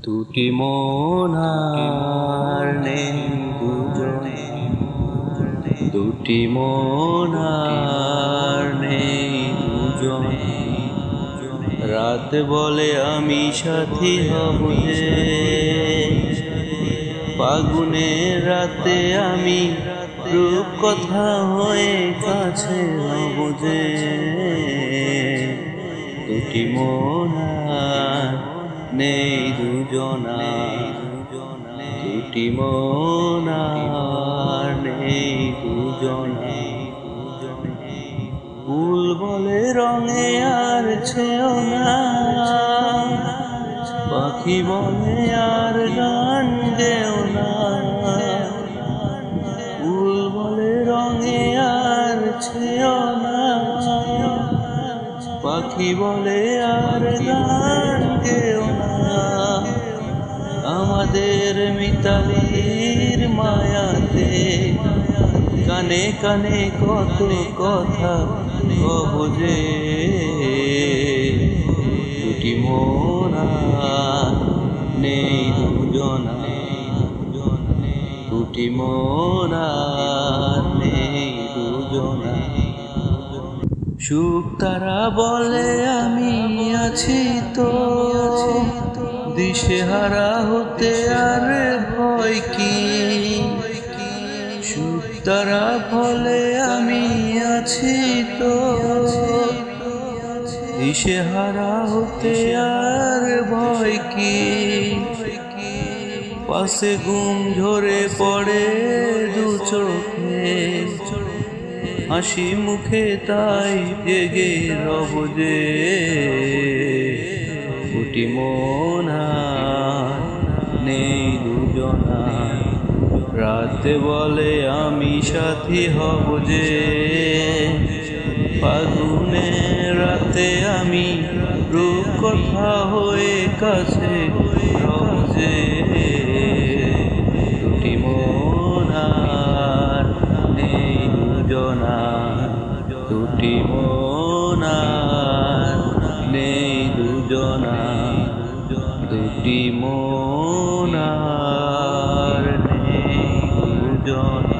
দুটি মন আর নেই দুজনে, দুটি মন আর নেই দুজনে। রাত বলে আমি সাথী হব যে, ফাগুনের রাতে আমি রূপকথা হয়ে কাছে হব যে। দুটি মন আর নেই দুজনা, দুটি মন আর নেই দুজনা। ফুল বলে রঙে আর ছেও না, পাখি বলে আর গান গেও না। ফুল বলে রঙে আর ছেও না, পাখি বলে আর গান গেও না। আমাদের মিতালির মায়াতে কানে কানে কত কথা কব যে। দুটি মন আর নেই দুজনা, দুটি মন আর নেই দুজনা। সুখ তারা বলে আমি আছি তো, দিশেহারা হতে আর ভয় কি। সুখ তারা বলে আমি আছি তো, দিশেহারা হতে আর ভয় কি। পাশে ঘুম ঝরে পড়ে দু চোখে, হাসি মুখে তাই জেগে রব যে। দুটি মন আর নেই দুজনা, রাতে বলে আমি সাথী হব যে। ফাগুনের রাতে আমি রূপকথা হয়ে কাছে রব যে। দুটি মন আর নেই দুজনা, দুটি মন আর নেই দুজনা, দুটি মন আর নেই দুজনা।